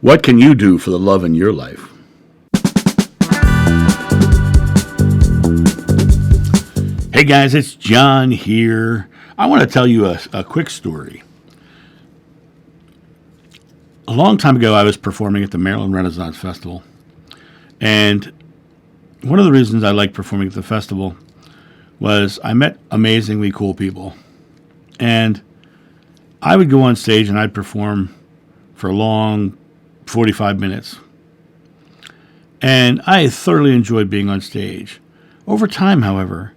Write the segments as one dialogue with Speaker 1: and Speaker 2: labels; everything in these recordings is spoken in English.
Speaker 1: What can you do for the love in your life? Hey guys, it's John here. I want to tell you a quick story. A long time ago, I was performing at the Maryland Renaissance Festival. And one of the reasons I liked performing at the festival was I met amazingly cool people. And I would go on stage and I'd perform for a long 45 minutes. And I thoroughly enjoyed being on stage. Over time, however,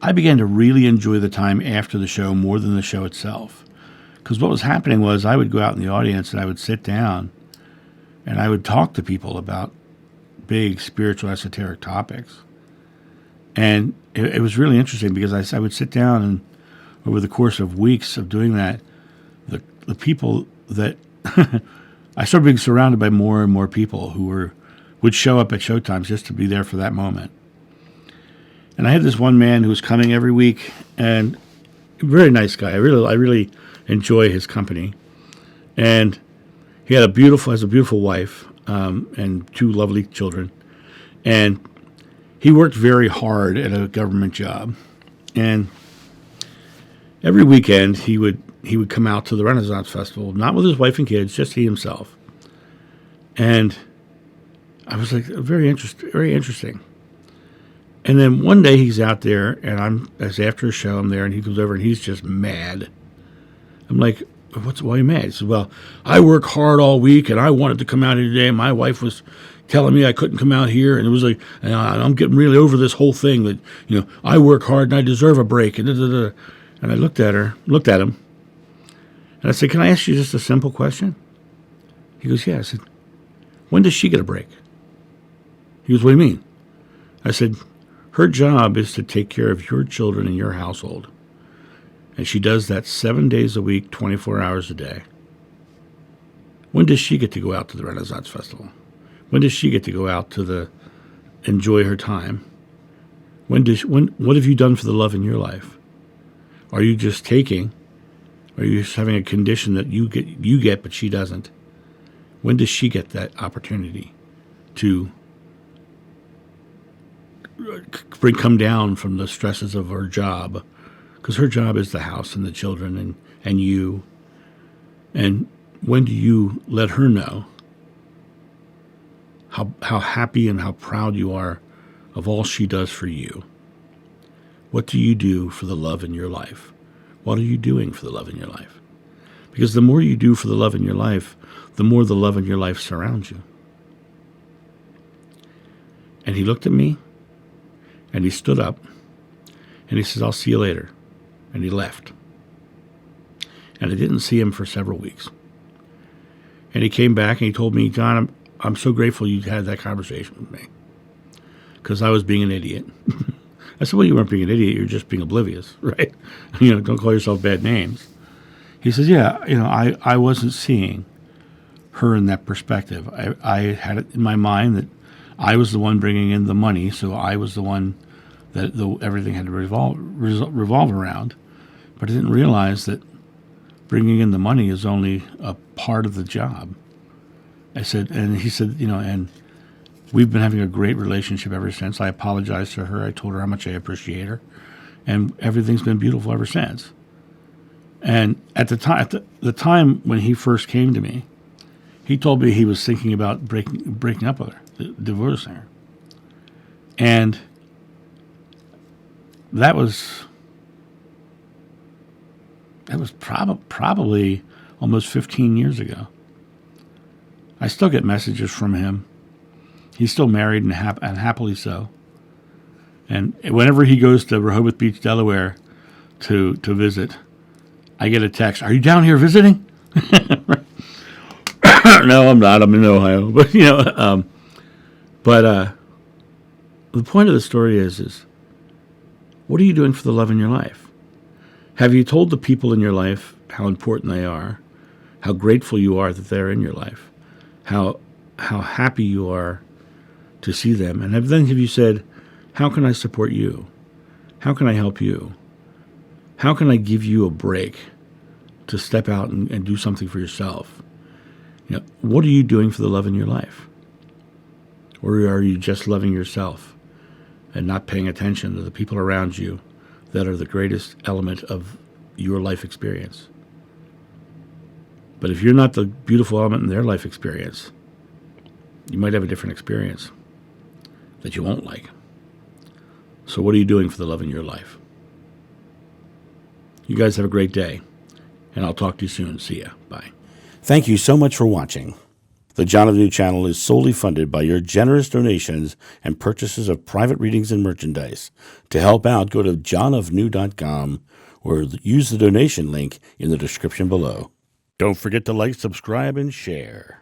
Speaker 1: I began to really enjoy the time after the show more than the show itself. Because what was happening was I would go out in the audience and I would sit down and I would talk to people about big spiritual esoteric topics. And it was really interesting because I would sit down and over the course of weeks of doing that, the people that I started being surrounded by more and more people who would show up at showtimes just to be there for that moment. And I had this one man who was coming every week, and a very nice guy. I really enjoy his company. And he has a beautiful wife and two lovely children. And he worked very hard at a government job. And every weekend he would come out to the Renaissance Festival, not with his wife and kids, just he himself. And I was like, very interesting. And then one day he's out there, and as after a show, I'm there, and he comes over, and he's just mad. I'm like, why are you mad? He says, well, I work hard all week, and I wanted to come out here today, and my wife was telling me I couldn't come out here, and it was like, and I'm getting really over this whole thing that, I work hard, and I deserve a break, and da-da-da. And I looked at him, and I said, can I ask you just a simple question? He goes, yeah. I said, when does she get a break? He goes, what do you mean? I said, her job is to take care of your children and your household. And she does that 7 days a week, 24 hours a day. When does she get to go out to the Renaissance Festival? When does she get to go out to enjoy her time? What have you done for the love in your life? Are you just taking? Are you just having a condition that you get, but she doesn't? When does she get that opportunity to come down from the stresses of her job? Because her job is the house and the children and you. And when do you let her know how happy and how proud you are of all she does for you? What do you do for the love in your life? What are you doing for the love in your life? Because the more you do for the love in your life, the more the love in your life surrounds you. And he looked at me, and he stood up, and he says, I'll see you later. And he left. And I didn't see him for several weeks. And he came back, and he told me, John, I'm so grateful you had that conversation with me, because I was being an idiot. I said, well, you weren't being an idiot. You're just being oblivious, right? Don't call yourself bad names. He says, yeah, I wasn't seeing her in that perspective. I had it in my mind that I was the one bringing in the money, so I was the one that everything had to revolve around. But I didn't realize that bringing in the money is only a part of the job. I said, and he said, and we've been having a great relationship ever since. I apologized to her. I told her how much I appreciate her. And everything's been beautiful ever since. And at the time when he first came to me, he told me he was thinking about breaking up with her, divorcing her. And that was probably almost 15 years ago. I still get messages from him. He's still married and happily so. And whenever he goes to Rehoboth Beach, Delaware to visit, I get a text, are you down here visiting? No, I'm not. I'm in Ohio. But, the point of the story is what are you doing for the love in your life? Have you told the people in your life how important they are, how grateful you are that they're in your life, how happy you are to see them? And then have you said, how can I support you? How can I help you? How can I give you a break to step out and do something for yourself? What are you doing for the love in your life? Or are you just loving yourself and not paying attention to the people around you that are the greatest element of your life experience? But if you're not the beautiful element in their life experience, you might have a different experience that you won't like. So what are you doing for the love in your life? You guys have a great day, and I'll talk to you soon. See ya. Bye.
Speaker 2: Thank you so much for watching. The John of New channel is solely funded by your generous donations and purchases of private readings and merchandise. To help out, go to johnofnew.com or use the donation link in the description below. Don't forget to like, subscribe, and share.